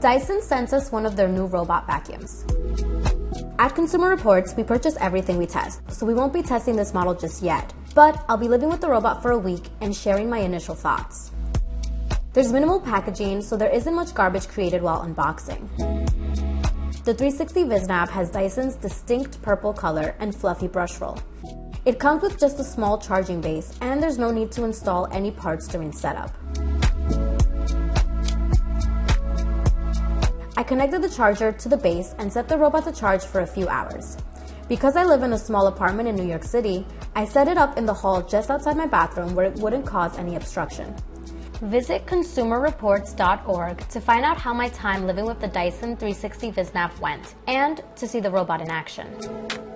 Dyson sent us one of their new robot vacuums. At Consumer Reports, we purchase everything we test, so we won't be testing this model just yet, but I'll be living with the robot for a week and sharing my initial thoughts. There's minimal packaging, so there isn't much garbage created while unboxing. The 360 Vis Nav has Dyson's distinct purple color and fluffy brush roll. It comes with just a small charging base, and there's no need to install any parts during setup. I connected the charger to the base and set the robot to charge for a few hours. Because I live in a small apartment in New York City, I set it up in the hall just outside my bathroom where it wouldn't cause any obstruction. Visit consumerreports.org to find out how my time living with the Dyson 360 Vis Nav went and to see the robot in action.